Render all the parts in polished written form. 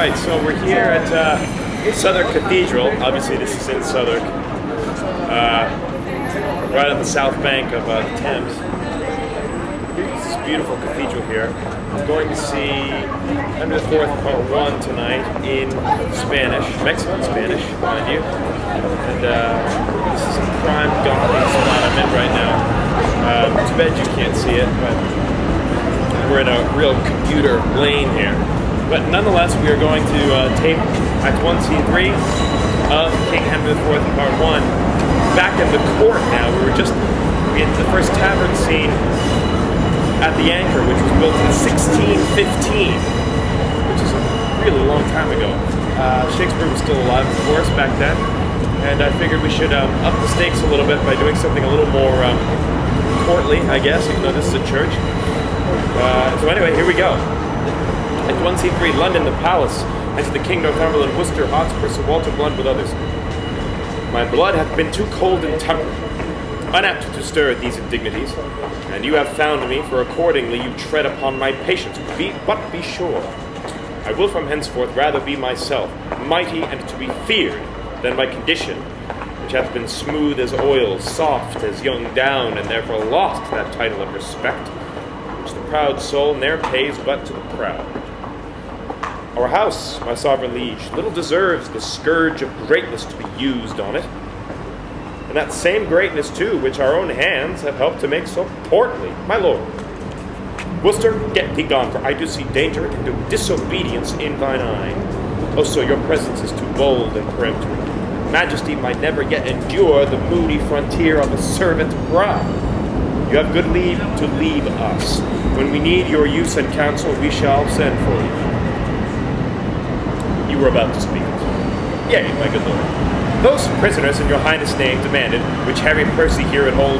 Right, so we're here at Southwark Cathedral. Obviously, this is in Southwark, right on the south bank of the Thames. This is a beautiful cathedral here. I'm going to see Henry IV Part 1 tonight in Spanish, Mexican Spanish, mind you. And this is a prime Gothic spot I'm in right now. Too bad you can't see it, but we're in a real commuter lane here. But nonetheless, we are going to tape Act 1, Scene 3 of King Henry IV Part 1. Back in the court now. We were just in the first tavern scene at the Anchor, which was built in 1615, which is a really long time ago. Shakespeare was still alive, of course, back then. And I figured we should up the stakes a little bit by doing something a little more courtly, I guess, even though this is a church. So anyway, here we go. Act 1, Scene 3, London, the Palace. Enter the King, Northumberland, Worcester, Hotspur, Sir Walter Blunt with others. My blood hath been too cold in temper, unapt to stir at these indignities, and you have found me, for accordingly you tread upon my patience. But be sure, I will from henceforth rather be myself, mighty and to be feared, than my condition, which hath been smooth as oil, soft as young down, and therefore lost that title of respect, which the proud soul ne'er pays but to the proud. Our house, my sovereign liege, little deserves the scourge of greatness to be used on it. And that same greatness, too, which our own hands have helped to make so portly, my lord. Worcester, get thee gone, for I do see danger and do disobedience in thine eye. Also, your presence is too bold and peremptory. Majesty might never yet endure the moody frontier of a servant bride. You have good leave to leave us. When we need your use and counsel, we shall send for you. You were about to speak. Yea, my good lord. Those prisoners in your highness' name demanded, which Harry Percy here at home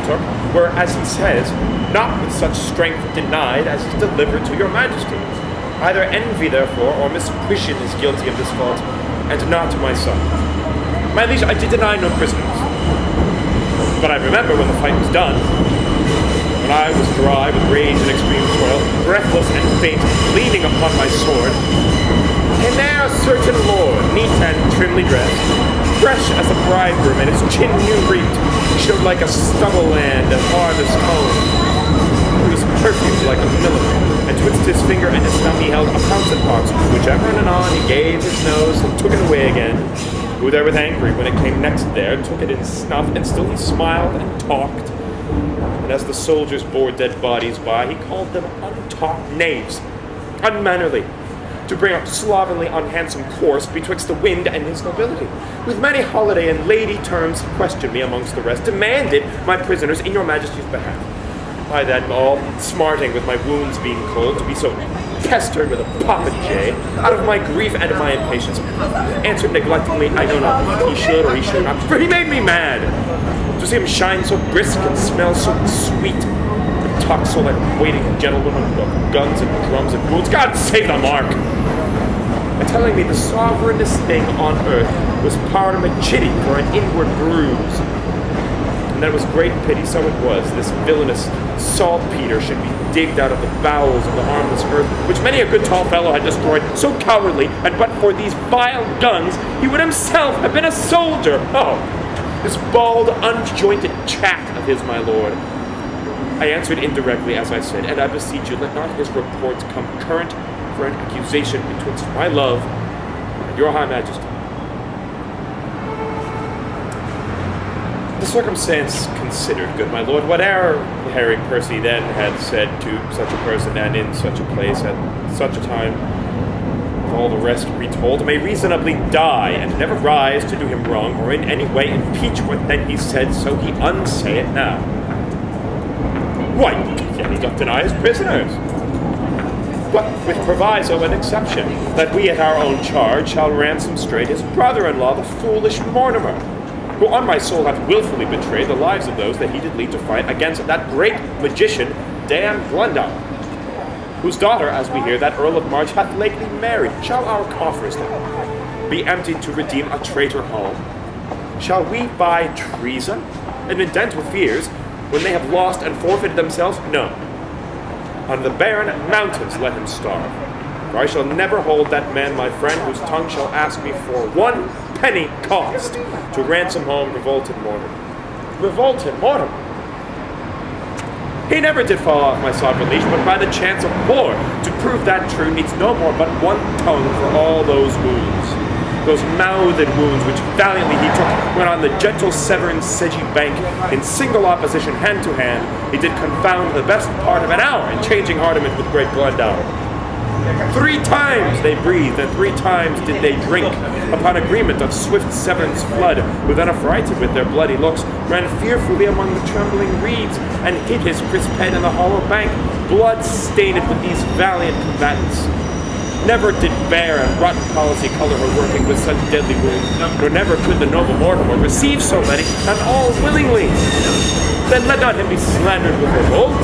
took, were, as he says, not with such strength denied as is delivered to your majesty. Either envy, therefore, or misprision is guilty of this fault, and not my son. My liege, I did deny no prisoners. But I remember when the fight was done, when I was dry with rage and extreme toil, breathless and faint, leaning upon my sword, and there a certain lord, neat and trimly dressed, fresh as a bridegroom, and his chin new reaped, showed like a stubble land at harvest home. He was perfumed like a milliner, and twixt his finger and his thumb he held a pouncet box, which ever and anon he gave his nose and took it away again. Who therewith angry when it came next there, took it in snuff, and still he smiled and talked. And as the soldiers bore dead bodies by, he called them untaught knaves, unmannerly, to bring up slovenly, unhandsome course betwixt the wind and his nobility. With many holiday and lady terms, he questioned me amongst the rest, demanded my prisoners in your majesty's behalf. I then, all smarting with my wounds being cold, to be so pestered with a popinjay, out of my grief and my impatience, answered neglectingly, I know not what he should or he should not, for he made me mad. To see him shine so brisk and smell so sweet, and talk so like a waiting gentleman of guns and drums and wounds. God save the mark! And telling me the sovereignest thing on earth was parmachitty for an inward bruise. And that it was great pity, so it was, this villainous saltpeter should be digged out of the bowels of the harmless earth, which many a good tall fellow had destroyed so cowardly, and but for these vile guns, he would himself have been a soldier. Oh, this bald, unjointed chat of his, my lord. I answered indirectly, as I said, and I beseech you, let not his reports come current for an accusation betwixt my love and your high majesty. The circumstance considered, good my lord, whate'er Harry Percy then had said to such a person and in such a place at such a time, with all the rest retold, may reasonably die and never rise to do him wrong or in any way impeach what then he said, so he unsay it now. Why, yet he doth deny his prisoners. But with proviso and exception, that we at our own charge shall ransom straight his brother-in-law, the foolish Mortimer, who on my soul hath wilfully betrayed the lives of those that he did lead to fight against that great magician, Dan Blundell, whose daughter, as we hear, that Earl of March hath lately married. Shall our coffers, then, be emptied to redeem a traitor home? Shall we by treason and indent with fears, when they have lost and forfeited themselves? No. On the barren mountains let him starve. For I shall never hold that man my friend whose tongue shall ask me for 1 penny cost to ransom home revolted Mortimer. Revolted Mortimer? He never did fall off my sovereign liege, but by the chance of war, to prove that true needs no more but 1 tongue for all those wounds. Those mouthed wounds which valiantly he took when on the gentle Severn sedgy bank, in single opposition hand to hand, he did confound the best part of an hour in changing hardiment with great Glendower. 3 times they breathed, and 3 times did they drink, upon agreement of swift Severn's flood, who then affrighted with their bloody looks, ran fearfully among the trembling reeds, and hid his crisp head in the hollow bank, blood-stained with these valiant combatants. Never did bare and rotten policy color her working with such deadly wounds, nor never could the noble Mortimer receive so many, and all willingly. Then let not him be slandered with revolt.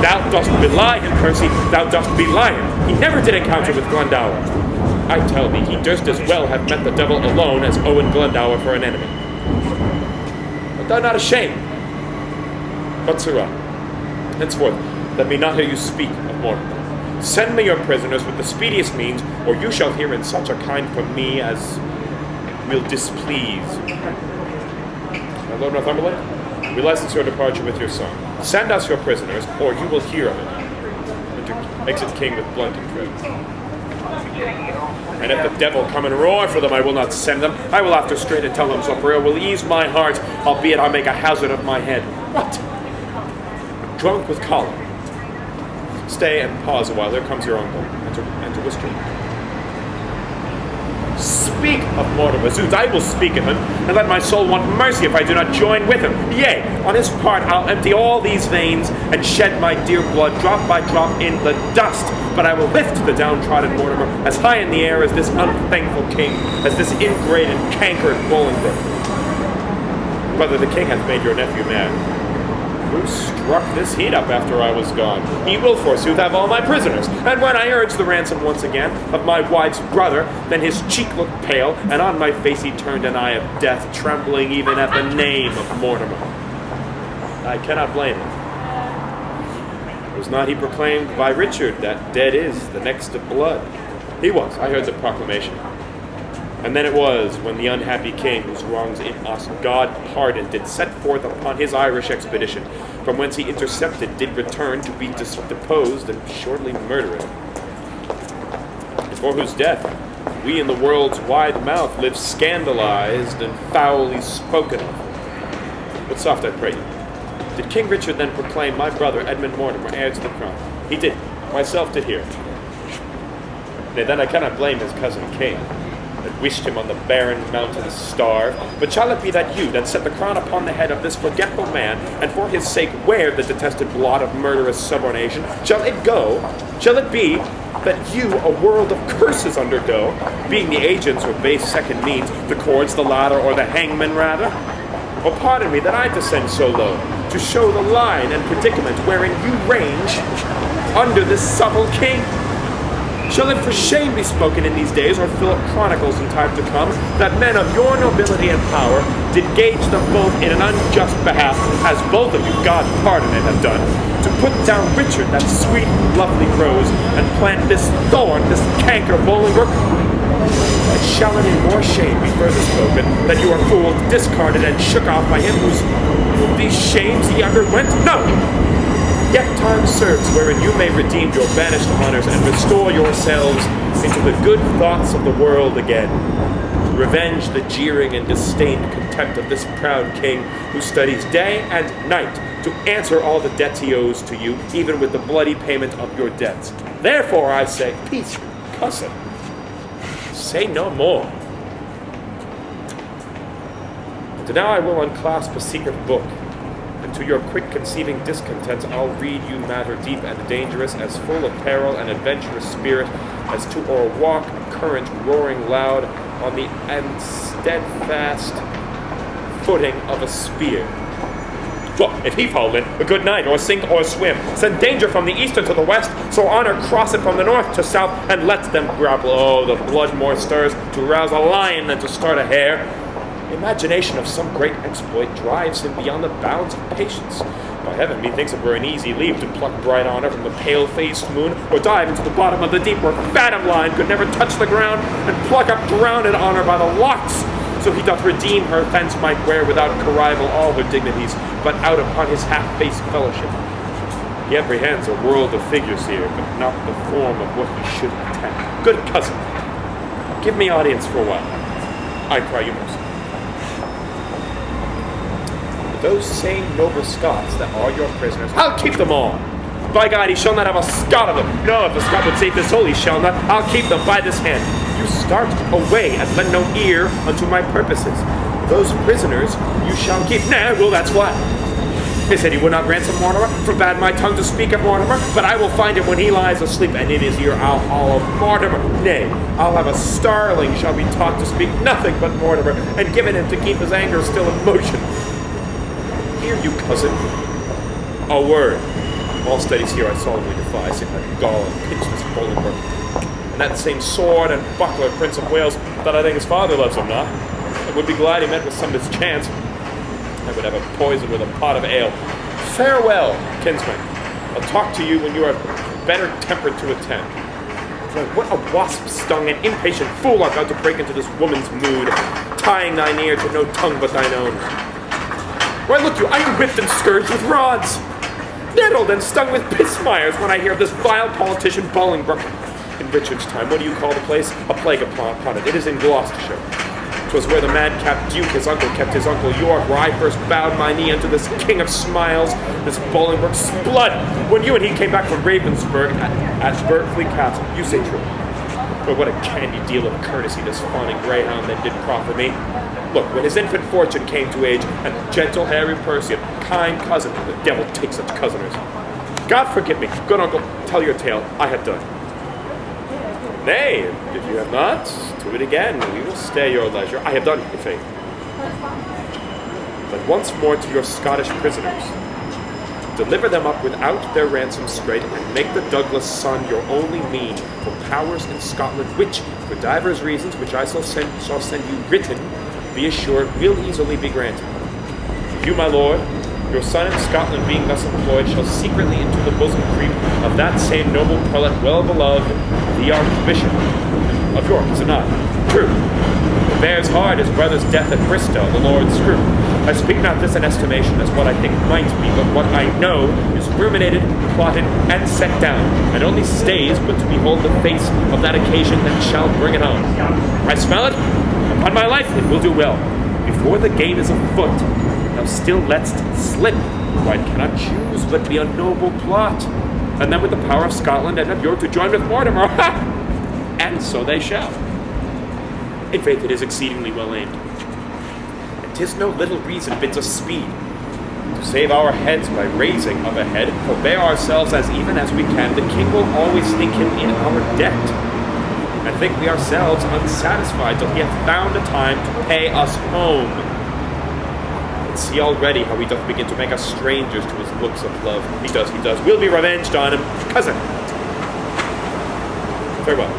Thou dost belie him, Percy, thou dost belie him. He never did encounter with Glendower. I tell thee, he durst as well have met the devil alone as Owen Glendower for an enemy. Art thou not ashamed? But, sirrah, henceforth, let me not hear you speak of Mortimer. Send me your prisoners with the speediest means, or you shall hear in such a kind from me as will displease. My Lord Northumberland, we license your departure with your son. Send us your prisoners, or you will hear of it. Exit King with blunt and tread. And if the devil come and roar for them, I will not send them. I will after straight and tell them so, for it will ease my heart, albeit I make a hazard of my head. What? Drunk with choler. Stay and pause a while. There comes your uncle. Enter Worcester. Speak of Mortimer. Zounds, I will speak of him, and let my soul want mercy if I do not join with him. Yea, on his part I'll empty all these veins, and shed my dear blood drop by drop in the dust. But I will lift the downtrodden Mortimer as high in the air as this unthankful king, as this ingrate and cankered Bolingbroke. Brother, the king hath made your nephew mad. Who struck this heat up after I was gone? He will forsooth have all my prisoners. And when I urged the ransom once again of my wife's brother, then his cheek looked pale, and on my face he turned an eye of death, trembling even at the name of Mortimer. I cannot blame him. Was not he proclaimed by Richard that dead is the next of blood? He was. I heard the proclamation. And then it was, when the unhappy king, whose wrongs in us God pardoned, did set forth upon his Irish expedition, from whence he intercepted, did return to be deposed and shortly murdered. For whose death we in the world's wide mouth live scandalized and foully spoken of. But soft, I pray you. Did King Richard then proclaim my brother Edmund Mortimer heir to the crown? He did. Myself did hear. Nay, then I cannot blame his cousin King, that wished him on the barren mountains starve. But shall it be that you, that set the crown upon the head of this forgetful man, and for his sake wear the detested blot of murderous subornation, shall it be that you a world of curses undergo, being the agents or base second means, the cords, the ladder, or the hangman rather? Or pardon me that I descend so low, to show the line and predicament wherein you range under this subtle king? Shall it for shame be spoken in these days, or fill up chronicles in time to come, that men of your nobility and power did gauge them both in an unjust behalf, as both of you, God pardon it, have done, to put down Richard, that sweet, lovely rose, and plant this thorn, this canker Bolingbroke? And shall it in more shame be further spoken, that you are fooled, discarded, and shook off by him whom these shames he underwent? No! Yet time serves wherein you may redeem your banished honors and restore yourselves into the good thoughts of the world again. Revenge the jeering and disdained contempt of this proud king who studies day and night to answer all the debts he owes to you, even with the bloody payment of your debts. Therefore I say, peace, cousin. Say no more. And now I will unclasp a secret book, and to your quick conceiving discontents I'll read you matter deep and dangerous, as full of peril and adventurous spirit as to o'erwalk a current roaring loud on the unsteadfast footing of a spear. Well, if he fall in, a good night, or sink or swim. Send danger from the east unto the west, so honor cross it from the north to south, and let them grapple. Oh, the blood more stirs to rouse a lion than to start a hare. Imagination of some great exploit drives him beyond the bounds of patience. By heaven, methinks it were an easy leap to pluck bright honor from the pale-faced moon, or dive into the bottom of the deep where fathom line could never touch the ground, and pluck up drowned honor by the locks. So he doth redeem her thence might wear without currival all her dignities, but out upon his half-faced fellowship. He apprehends a world of figures here, but not the form of what he should intend. Good cousin, give me audience for a while. I cry you mercy. Those same noble Scots that are your prisoners, I'll keep them all. By God, he shall not have a Scot of them. No, if a Scot would save his soul, he shall not. I'll keep them by this hand. You start away and lend no ear unto my purposes. Those prisoners you shall keep. Nah, well, that's what. He said he would not ransom Mortimer, forbade my tongue to speak of Mortimer, but I will find him when he lies asleep, and in his ear I'll hollow Mortimer. Nay, I'll have a starling shall be taught to speak nothing but Mortimer, and given him to keep his anger still in motion. Hear you, cousin, a word. All studies here I solemnly defy, save that gall and pinch this Bolingbroke. And that same sword and buckler, Prince of Wales, that I think his father loves him not. I would be glad he met with some mischance. I would have a poison with a pot of ale. Farewell, kinsman. I'll talk to you when you are better tempered to attend. For what a wasp-stung and impatient fool art thou to break into this woman's mood, tying thine ear to no tongue but thine own. Why, look you, I am whipped and scourged with rods, nettled and stung with pismires when I hear of this vile politician Bolingbroke. In Richard's time, what do you call the place? A plague upon it. It is in Gloucestershire. 'Twas where the madcap Duke, his uncle, kept his uncle York, where I first bowed my knee unto this king of smiles, this Bolingbroke's blood, when you and he came back from Ravensburg at Berkeley Castle. You say true. But what a candy deal of courtesy this fawning greyhound then did proffer me. Look, when his infant Fortune came to age, and gentle Harry Percy, a kind cousin, the devil take such cousiners. God forgive me, good uncle, tell your tale, I have done. Nay, if you have not, do it again, we will stay your leisure. I have done, your faith. But once more to your Scottish prisoners. Deliver them up without their ransom straight, and make the Douglas son your only mean for powers in Scotland, which, for divers reasons, which I shall send you written, be assured will easily be granted. You, my lord, your son in Scotland being thus employed, shall secretly into the bosom creep of that same noble prelate well beloved, the Archbishop of York, is it not? True. It bears hard his brother's death at Bristow, the Lord's screw. I speak not this in estimation as what I think might be, but what I know is ruminated, plotted, and set down, and only stays but to behold the face of that occasion that shall bring it on. I smell it? Upon my life, it will do well. Before the game is afoot, thou still lett'st slip. Why cannot choose but be a noble plot, and then with the power of Scotland and of York to join with Mortimer, and so they shall. In faith, it is exceedingly well aimed. And 'tis no little reason bids us speed. To save our heads by raising of a head, forbear ourselves as even as we can, the king will always think him in our debt, and think we ourselves unsatisfied till he hath found a time to pay us home. And see already how he doth begin to make us strangers to his looks of love. He does. We'll be revenged on him. Cousin, farewell.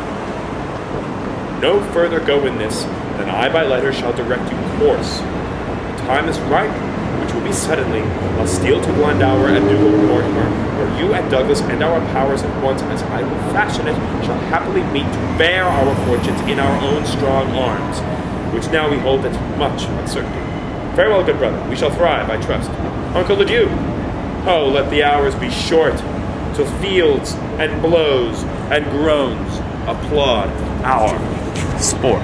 No further go in this, than I by letter shall direct you course. The time is ripe, which will be suddenly. I'll steal to Glendower and do Mortimer, where you and Douglas and our powers at once, as I will fashion it, shall happily meet to bear our fortunes in our own strong arms, which now we hold at much uncertainty. Farewell, good brother, we shall thrive, I trust. Uncle, adieu. Oh, let the hours be short, till fields and blows and groans applaud our sport.